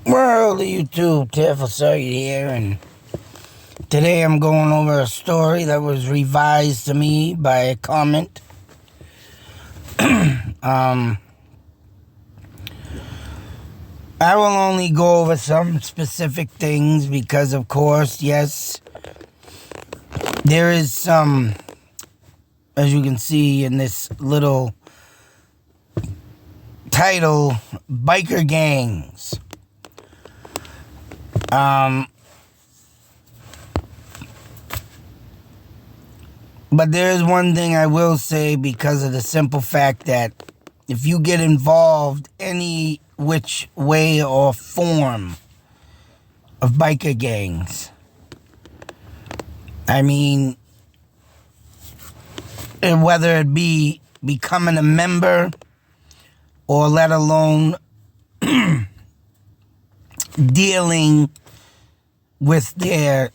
Well, the YouTube Tearful Sight here, and today I'm going over a story that was revised to me by a comment. I will only go over some specific things because, of course, yes, there is some, as you can see in this little title, biker gangs. But there is one thing I will say, because of the simple fact that if you get involved any which way or form of biker gangs, I mean, whether it be becoming a member or let alone dealing with their,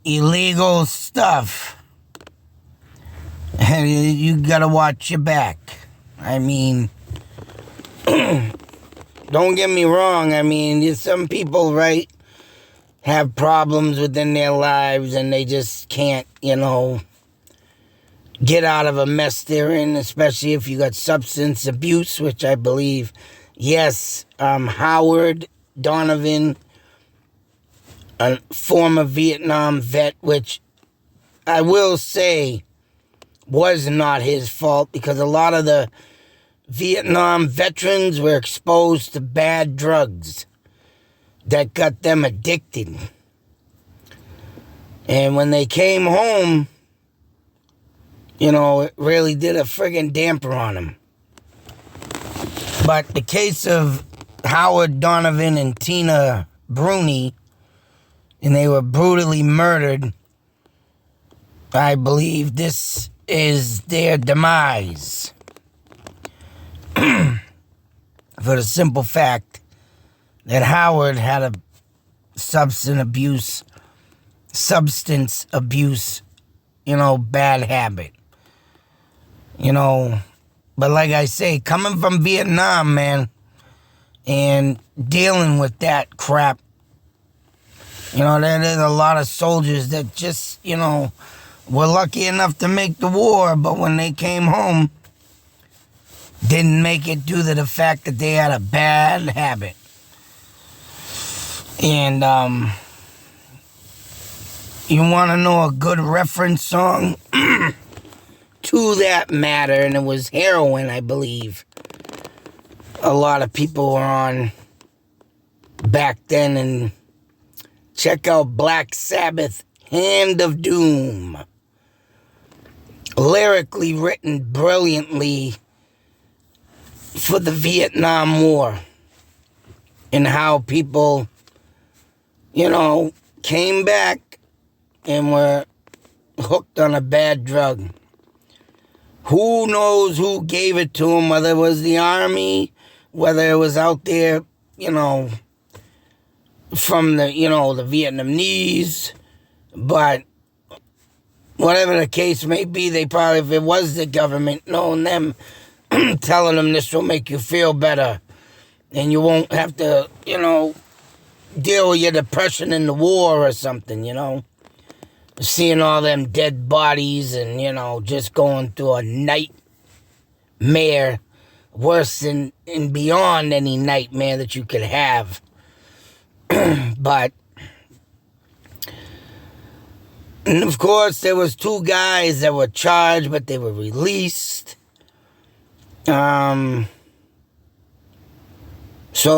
illegal stuff, you gotta watch your back. I mean, don't get me wrong. I mean, some people, right, have problems within their lives and they just can't, get out of a mess they're in, especially if you got substance abuse, which I believe, yes, Howard Donovan, a former Vietnam vet, which I will say was not his fault, because a lot of the Vietnam veterans were exposed to bad drugs that got them addicted. And when they came home, it really did a friggin' damper on them. But the case of Howard Donovan and Tina Bruni, and they were brutally murdered, I believe this is their demise. For the simple fact that Howard had a substance abuse, bad habit. But like I say, coming from Vietnam, man, and dealing with that crap, there's a lot of soldiers that just, were lucky enough to make the war, but when they came home, didn't make it due to the fact that they had a bad habit. And, you want to know a good reference song? To that matter, and it was heroin, I believe. A lot of people were on back then, and check out Black Sabbath, Hand of Doom. Lyrically written brilliantly for the Vietnam War, and how people, came back and were hooked on a bad drug. Who knows who gave it to them, whether it was the army, whether it was out there, from the, the Vietnamese. But whatever the case may be, they probably, if it was the government, knowing them, telling them this will make you feel better, and you won't have to, deal with your depression in the war or something, seeing all them dead bodies and, just going through a nightmare worse than and beyond any nightmare that you could have. But, and of course, there was 2 guys that were charged, but they were released. So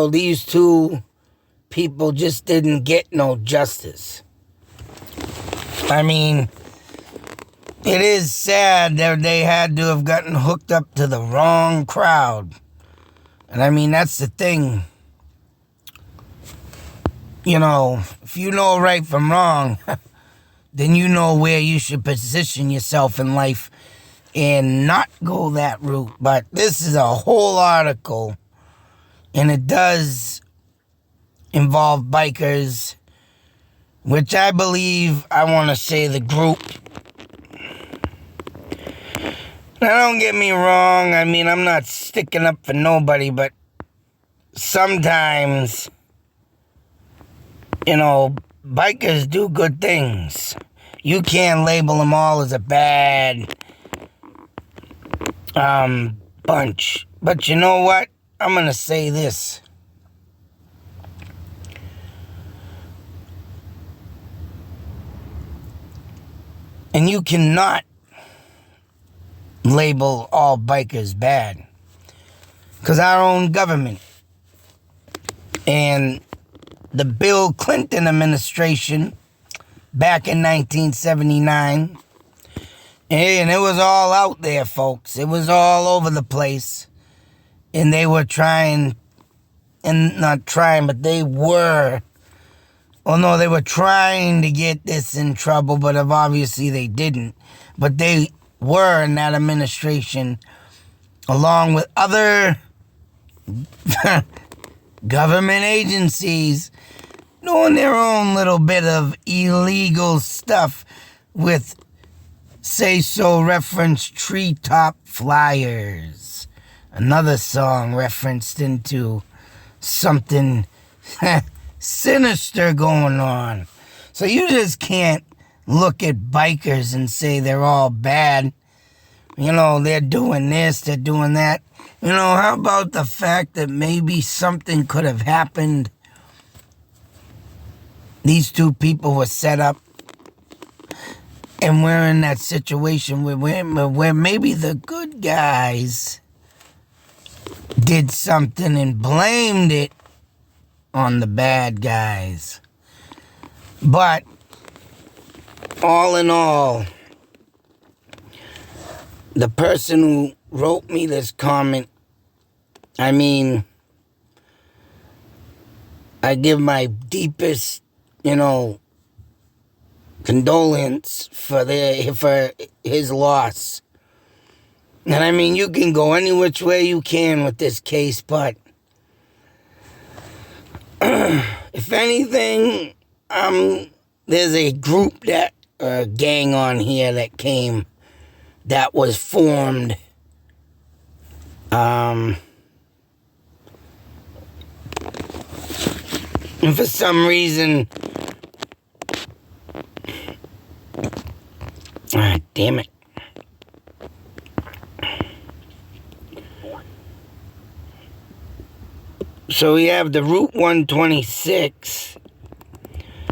these 2 people just didn't get no justice. I mean, it is sad that they had to have gotten hooked up to the wrong crowd. And I mean, that's the thing. If you know right from wrong, then you know where you should position yourself in life and not go that route. But this is a whole article, and it does involve bikers, which I believe, I want to say the group Now, don't get me wrong. I mean, I'm not sticking up for nobody, but sometimes, bikers do good things. You can't label them all as a bad bunch. But you know what? I'm going to say this. And you cannot label all bikers bad. Because our own government and the Bill Clinton administration back in 1979, and it was all out there, folks. It was all over the place. And they were trying, and not trying, but they were, they were trying to get this in trouble, but obviously they didn't. But they were in that administration, along with other government agencies, doing their own little bit of illegal stuff with say-so referenced treetop flyers. Another song referenced into something sinister going on. So you just can't look at bikers and say they're all bad. They're doing this, they're doing that. How about the fact that maybe something could have happened? These two people were set up, and we're in that situation where maybe the good guys did something and blamed it on the bad guys. But all in all, the person who wrote me this comment, I give my deepest, condolence for his loss. And you can go any which way you can with this case, but if anything, there's a group gang on here that was formed, and for some reason, damn it. So we have the Route 126,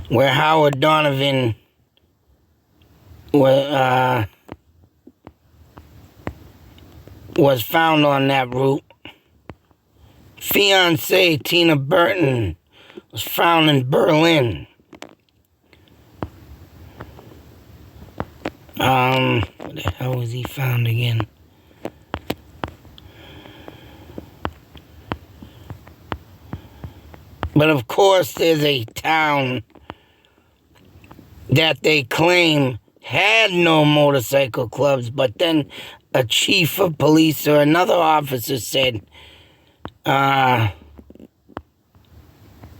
where Howard Donovan was found on that route. Fiancée Tina Bruni was found in Berlin. Where the hell was he found again? But of course, there's a town that they claim had no motorcycle clubs, but then a chief of police or another officer said that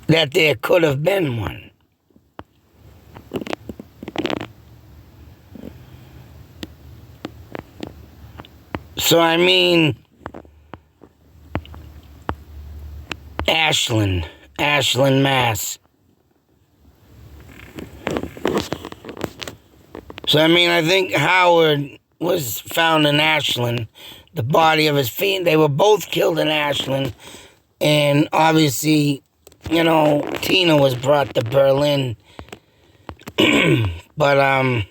there could have been one. So Ashland, Mass. So I think Howard was found in Ashland. The body of his feet. They were both killed in Ashland. And obviously, Tina was brought to Berlin. But,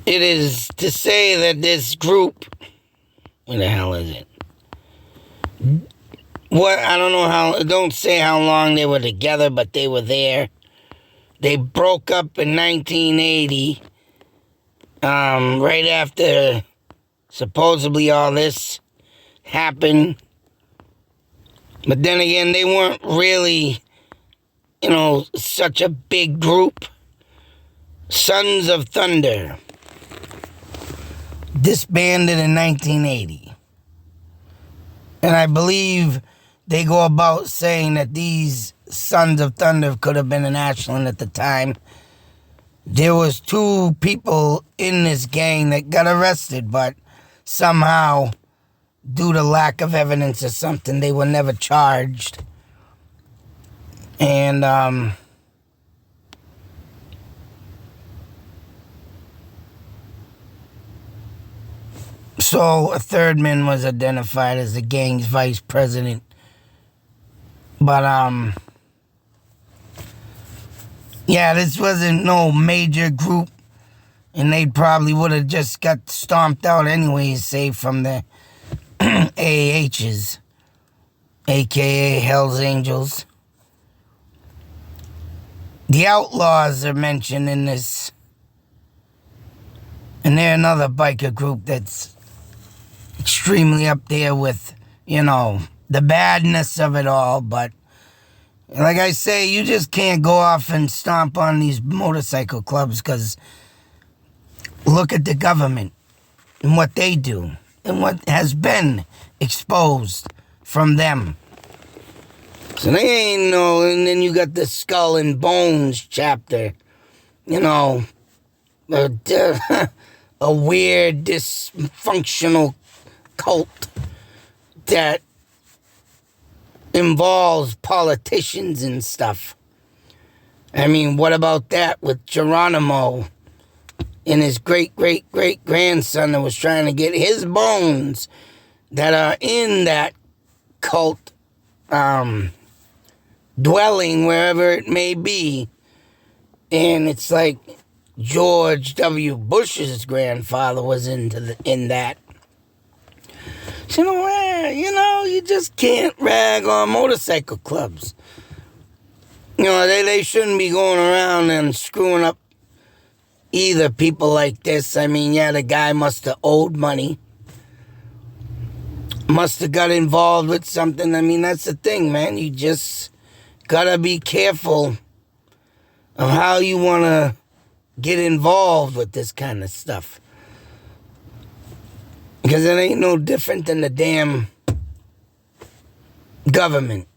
it is to say that this group, where the hell is it? I don't know don't say how long they were together, but they were there. They broke up in 1980, right after supposedly all this happened. But then again, they weren't really, such a big group. Sons of Thunder disbanded in 1980. And I believe they go about saying that these Sons of Thunder could have been in Ashland at the time. There was 2 people in this gang that got arrested, but somehow, due to lack of evidence or something, they were never charged. And so a third man was identified as the gang's vice president. But yeah, this wasn't no major group, and they probably would have just got stomped out anyways, say from the AHs, aka Hell's Angels. The Outlaws are mentioned in this, and they're another biker group that's extremely up there with, the badness of it all. But like I say, you just can't go off and stomp on these motorcycle clubs, because look at the government and what they do and what has been exposed from them. So they ain't no, and then you got the Skull and Bones chapter, a weird, dysfunctional cult that involves politicians and stuff. I mean, what about that with Geronimo and his great-great-great-grandson that was trying to get his bones that are in that cult dwelling, wherever it may be. And it's like George W. Bush's grandfather was in that. So, you just can't rag on motorcycle clubs. They shouldn't be going around and screwing up either people like this. I mean, yeah, the guy must have owed money. Must have got involved with something. I mean, that's the thing, man. You just gotta be careful of how you want to get involved with this kind of stuff. Because it ain't no different than the damn government.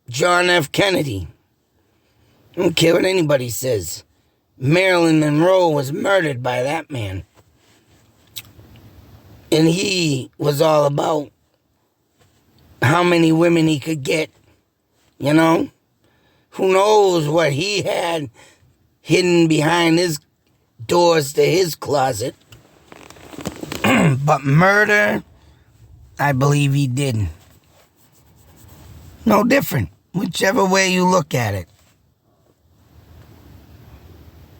John F. Kennedy. I don't care what anybody says. Marilyn Monroe was murdered by that man. And he was all about how many women he could get. Who knows what he had hidden behind his doors to his closet. But murder, I believe he did. No different, whichever way you look at it.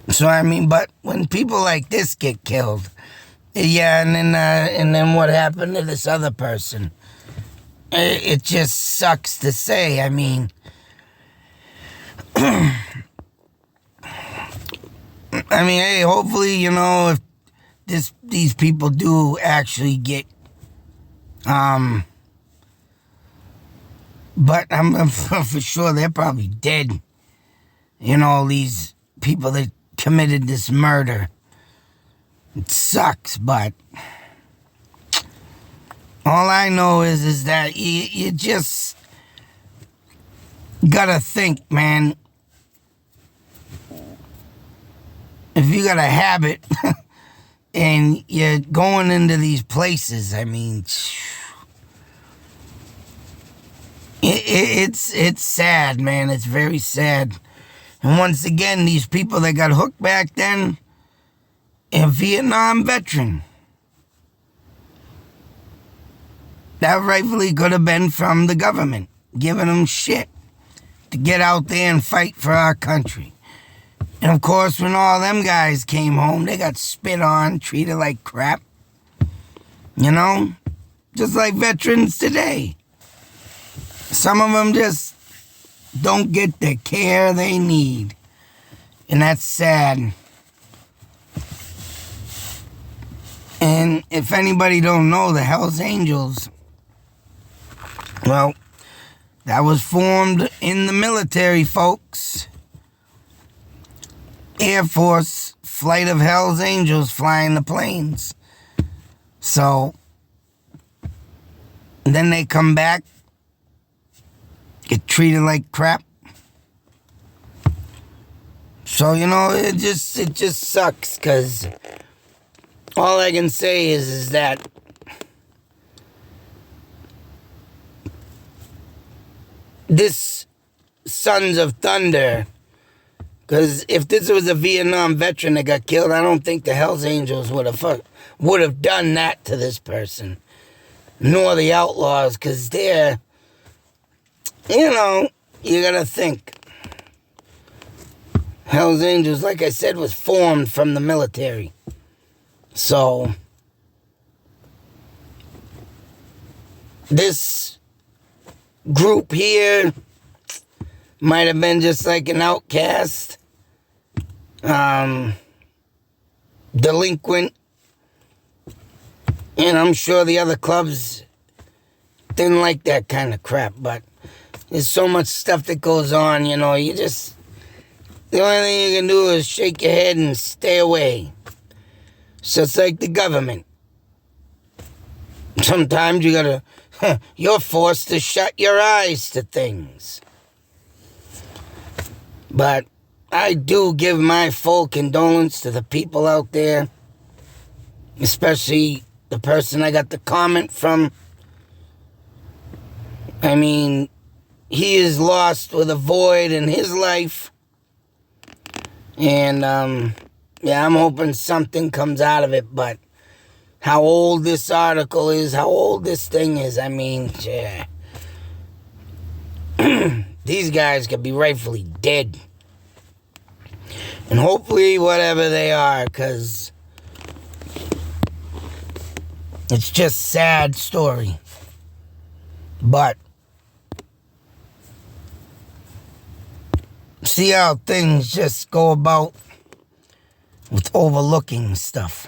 So, I mean, but when people like this get killed, yeah, and then what happened to this other person? It just sucks to say. I mean, hey, hopefully, if these people do actually get, but I'm for sure they're probably dead. These people that committed this murder. It sucks, but all I know is that you just gotta think, man. If you got a habit and you're going into these places, I mean, it's sad, man. It's very sad. And once again, these people that got hooked back then, a Vietnam veteran, that rightfully could have been from the government, giving them shit to get out there and fight for our country. And of course, when all them guys came home, they got spit on, treated like crap. Just like veterans today. Some of them just don't get the care they need. And that's sad. And if anybody don't know, the Hells Angels, well, that was formed in the military, folks. Air Force flight of Hells Angels flying the planes. So, then they come back, get treated like crap. So, it just sucks, because all I can say is that this Sons of Thunder, because if this was a Vietnam veteran that got killed, I don't think the Hells Angels would have done that to this person, nor the Outlaws, because they're, you gotta think. Hells Angels, like I said, was formed from the military. So, this group here might have been just like an outcast, delinquent, and I'm sure the other clubs didn't like that kind of crap, but there's so much stuff that goes on, the only thing you can do is shake your head and stay away. So it's like the government. Sometimes you're forced to shut your eyes to things. But I do give my full condolence to the people out there, especially the person I got the comment from. I mean, he is lost with a void in his life. And, I'm hoping something comes out of it, but how old this article is, how old this thing is, I mean, yeah. These guys could be rightfully dead. And hopefully whatever they are, because it's just a sad story. But see how things just go about with overlooking stuff.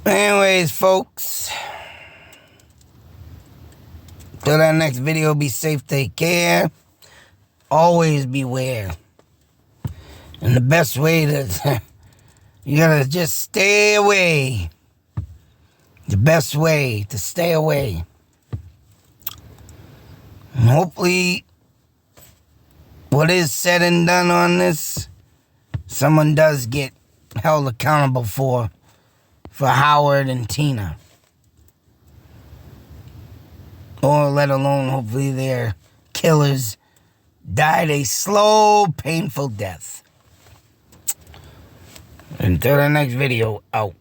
Anyways, folks, till that next video, be safe, take care, always beware. And the best way you gotta just stay away. The best way to stay away. And hopefully, what is said and done on this, someone does get held accountable for Howard and Tina. Or let alone, hopefully, their killers died a slow, painful death. Until the next video, out.